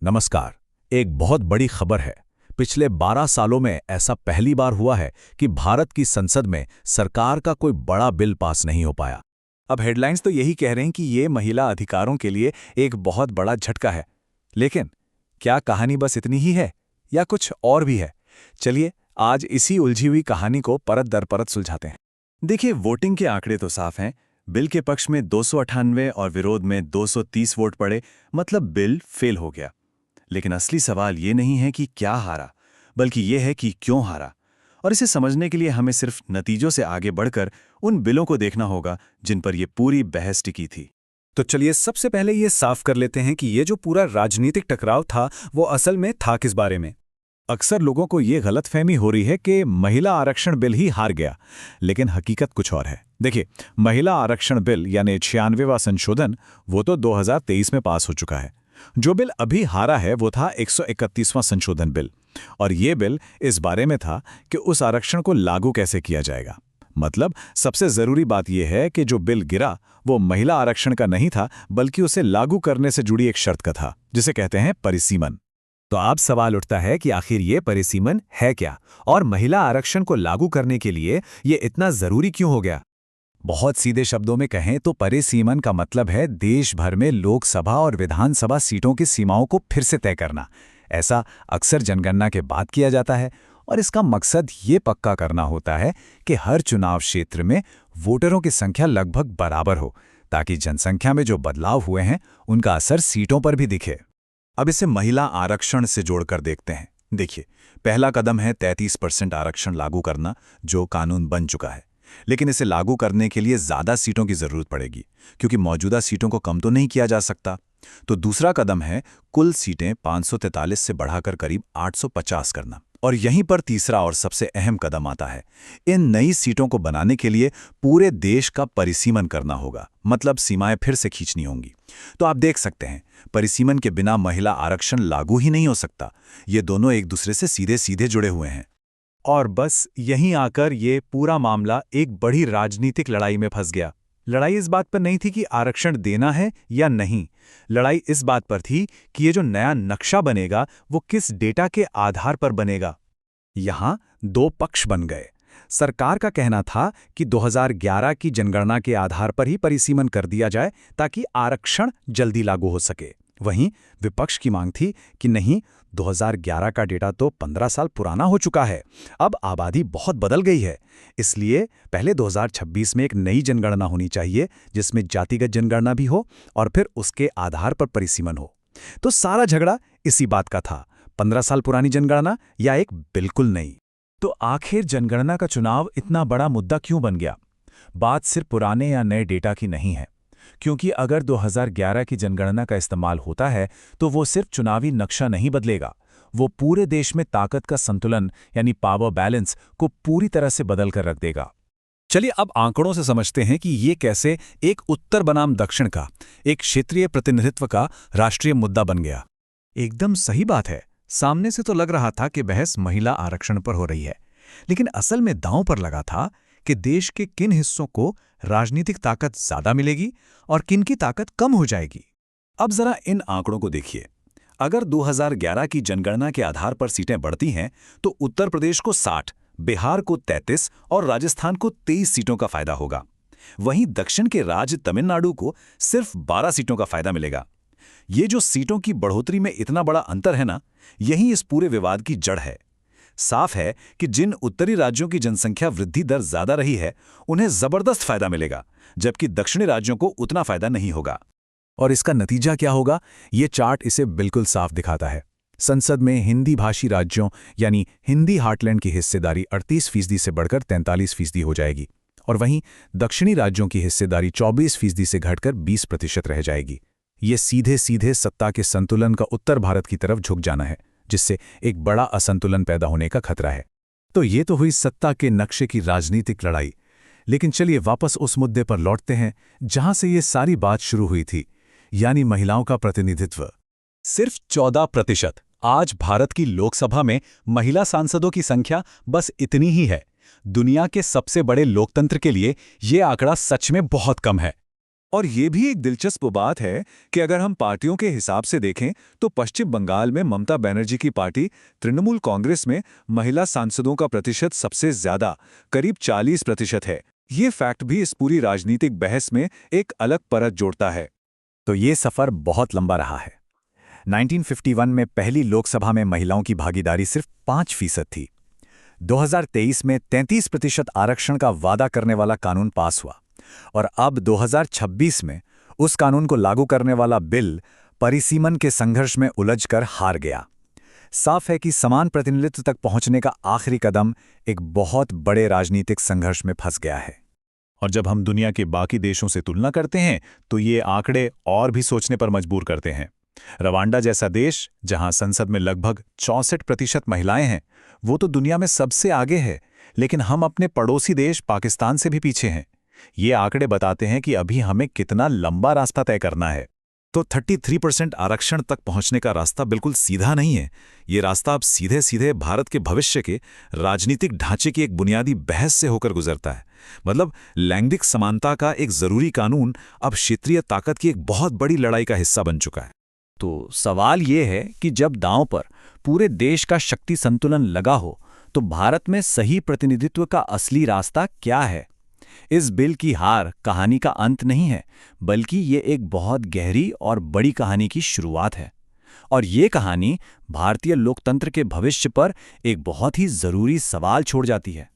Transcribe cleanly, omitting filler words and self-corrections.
नमस्कार। एक बहुत बड़ी खबर है। पिछले 12 सालों में ऐसा पहली बार हुआ है कि भारत की संसद में सरकार का कोई बड़ा बिल पास नहीं हो पाया। अब हेडलाइंस तो यही कह रहे हैं कि ये महिला अधिकारों के लिए एक बहुत बड़ा झटका है। लेकिन क्या कहानी बस इतनी ही है या कुछ और भी है? चलिए आज इसी उलझी हुई कहानी को परत दर परत सुलझाते हैं। देखिए, वोटिंग के आंकड़े तो साफ हैं। बिल के पक्ष में 298 और विरोध में 230 वोट पड़े, मतलब बिल फेल हो गया। लेकिन असली सवाल ये नहीं है कि क्या हारा, बल्कि ये है कि क्यों हारा। और इसे समझने के लिए हमें सिर्फ नतीजों से आगे बढ़कर उन बिलों को देखना होगा जिन पर यह पूरी बहस टिकी थी। तो चलिए सबसे पहले ये साफ कर लेते हैं कि ये जो पूरा राजनीतिक टकराव था वो असल में था किस बारे में। अक्सर लोगों को ये गलतफहमी हो रही है कि महिला आरक्षण बिल ही हार गया, लेकिन हकीकत कुछ और है। देखिए, महिला आरक्षण बिल यानी 96वां संशोधन वो तो 2023 में पास हो चुका है। जो बिल अभी हारा है वो था 131वां संशोधन बिल, और ये बिल इस बारे में था कि उस आरक्षण को लागू कैसे किया जाएगा। मतलब सबसे जरूरी बात यह है कि जो बिल गिरा वो महिला आरक्षण का नहीं था, बल्कि उसे लागू करने से जुड़ी एक शर्त का था, जिसे कहते हैं परिसीमन। तो अब सवाल उठता है कि आखिर ये परिसीमन है क्या, और महिला आरक्षण को लागू करने के लिए ये इतना जरूरी क्यों हो गया। बहुत सीधे शब्दों में कहें तो परिसीमन का मतलब है देश भर में लोकसभा और विधानसभा सीटों की सीमाओं को फिर से तय करना। ऐसा अक्सर जनगणना के बाद किया जाता है, और इसका मकसद ये पक्का करना होता है कि हर चुनाव क्षेत्र में वोटरों की संख्या लगभग बराबर हो, ताकि जनसंख्या में जो बदलाव हुए हैं उनका असर सीटों पर भी दिखे। अब इसे महिला आरक्षण से जोड़कर देखते हैं। देखिए, पहला कदम है 33% आरक्षण लागू करना, जो कानून बन चुका है। लेकिन इसे लागू करने के लिए ज़्यादा सीटों की ज़रूरत पड़ेगी, क्योंकि मौजूदा सीटों को कम तो नहीं किया जा सकता। तो दूसरा कदम है कुल सीटें 543 से बढ़ाकर करीब 850 करना। और यहीं पर तीसरा और सबसे अहम कदम आता है। इन नई सीटों को बनाने के लिए पूरे देश का परिसीमन करना होगा, मतलब सीमाएं फिर से खींचनी होंगी। तो आप देख सकते हैं, परिसीमन के बिना महिला आरक्षण लागू ही नहीं हो सकता। ये दोनों एक दूसरे से सीधे सीधे जुड़े हुए हैं। और बस यहीं आकर ये पूरा मामला एक बड़ी राजनीतिक लड़ाई में फंस गया। लड़ाई इस बात पर नहीं थी कि आरक्षण देना है या नहीं। लड़ाई इस बात पर थी कि ये जो नया नक्शा बनेगा वो किस डेटा के आधार पर बनेगा। यहाँ दो पक्ष बन गए। सरकार का कहना था कि 2011 की जनगणना के आधार पर ही परिसीमन कर दिया जाए, ताकि आरक्षण जल्दी लागू हो सके। वहीं विपक्ष की मांग थी कि नहीं, 2011 का डेटा तो 15 साल पुराना हो चुका है, अब आबादी बहुत बदल गई है, इसलिए पहले 2026 में एक नई जनगणना होनी चाहिए, जिसमें जातिगत जनगणना भी हो और फिर उसके आधार पर परिसीमन हो। तो सारा झगड़ा इसी बात का था, 15 साल पुरानी जनगणना या एक बिल्कुल नई। तो आखिर जनगणना का चुनाव इतना बड़ा मुद्दा क्यों बन गया? बात सिर्फ पुराने या नए डेटा की नहीं है, क्योंकि अगर 2011 की जनगणना का इस्तेमाल होता है तो वो सिर्फ चुनावी नक्शा नहीं बदलेगा, वो पूरे देश में ताकत का संतुलन यानी पावर बैलेंस को पूरी तरह से बदल कर रख देगा। चलिए अब आंकड़ों से समझते हैं कि ये कैसे एक उत्तर बनाम दक्षिण का, एक क्षेत्रीय प्रतिनिधित्व का राष्ट्रीय मुद्दा बन गया। एकदम सही बात है। सामने से तो लग रहा था कि बहस महिला आरक्षण पर हो रही है, लेकिन असल में दांव पर लगा था कि देश के किन हिस्सों को राजनीतिक ताकत ज्यादा मिलेगी और किन की ताकत कम हो जाएगी। अब जरा इन आंकड़ों को देखिए। अगर 2011 की जनगणना के आधार पर सीटें बढ़ती हैं तो उत्तर प्रदेश को 60, बिहार को 33 और राजस्थान को 23 सीटों का फायदा होगा। वहीं दक्षिण के राज्य तमिलनाडु को सिर्फ 12 सीटों का फायदा मिलेगा। ये जो सीटों की बढ़ोतरी में इतना बड़ा अंतर है ना, यही इस पूरे विवाद की जड़ है। साफ है कि जिन उत्तरी राज्यों की जनसंख्या वृद्धि दर ज्यादा रही है उन्हें जबरदस्त फायदा मिलेगा, जबकि दक्षिणी राज्यों को उतना फायदा नहीं होगा। और इसका नतीजा क्या होगा, ये चार्ट इसे बिल्कुल साफ दिखाता है। संसद में हिंदी भाषी राज्यों यानी हिंदी हार्टलैंड की हिस्सेदारी 38% से बढ़कर 43% हो जाएगी, और वहीं दक्षिणी राज्यों की हिस्सेदारी 24% से घटकर 20% रह जाएगी। ये सीधे सीधे सत्ता के संतुलन का उत्तर भारत की तरफ झुक जाना है, जिससे एक बड़ा असंतुलन पैदा होने का खतरा है। तो ये तो हुई सत्ता के नक्शे की राजनीतिक लड़ाई। लेकिन चलिए वापस उस मुद्दे पर लौटते हैं जहां से ये सारी बात शुरू हुई थी, यानी महिलाओं का प्रतिनिधित्व। सिर्फ 14%। आज भारत की लोकसभा में महिला सांसदों की संख्या बस इतनी ही है। दुनिया के सबसे बड़े लोकतंत्र के लिए ये आंकड़ा सच में बहुत कम है। और ये भी एक दिलचस्प बात है कि अगर हम पार्टियों के हिसाब से देखें तो पश्चिम बंगाल में ममता बनर्जी की पार्टी तृणमूल कांग्रेस में महिला सांसदों का प्रतिशत सबसे ज्यादा, करीब 40% है। ये फैक्ट भी इस पूरी राजनीतिक बहस में एक अलग परत जोड़ता है। तो ये सफ़र बहुत लंबा रहा है। 1951 में पहली लोकसभा में महिलाओं की भागीदारी सिर्फ 5% थी। 2023 में 33% आरक्षण का वादा करने वाला कानून पास हुआ और अब 2026 में उस कानून को लागू करने वाला बिल परिसीमन के संघर्ष में उलझकर हार गया। साफ है कि समान प्रतिनिधित्व तक पहुंचने का आखिरी कदम एक बहुत बड़े राजनीतिक संघर्ष में फंस गया है। और जब हम दुनिया के बाकी देशों से तुलना करते हैं तो ये आंकड़े और भी सोचने पर मजबूर करते हैं। रवांडा जैसा देश, जहां संसद में लगभग 64% महिलाएं हैं, वो तो दुनिया में सबसे आगे है, लेकिन हम अपने पड़ोसी देश पाकिस्तान से भी पीछे हैं। ये आंकड़े बताते हैं कि अभी हमें कितना लंबा रास्ता तय करना है। तो 33% आरक्षण तक पहुंचने का रास्ता बिल्कुल सीधा नहीं है। ये रास्ता अब सीधे सीधे भारत के भविष्य के राजनीतिक ढांचे की एक बुनियादी बहस से होकर गुजरता है। मतलब लैंगिक समानता का एक जरूरी कानून अब क्षेत्रीय ताकत की एक बहुत बड़ी लड़ाई का हिस्सा बन चुका है। तो सवाल ये है कि जब दांव पर पूरे देश का शक्ति संतुलन लगा हो, तो भारत में सही प्रतिनिधित्व का असली रास्ता क्या है? इस बिल की हार कहानी का अंत नहीं है, बल्कि ये एक बहुत गहरी और बड़ी कहानी की शुरुआत है। और ये कहानी भारतीय लोकतंत्र के भविष्य पर एक बहुत ही जरूरी सवाल छोड़ जाती है।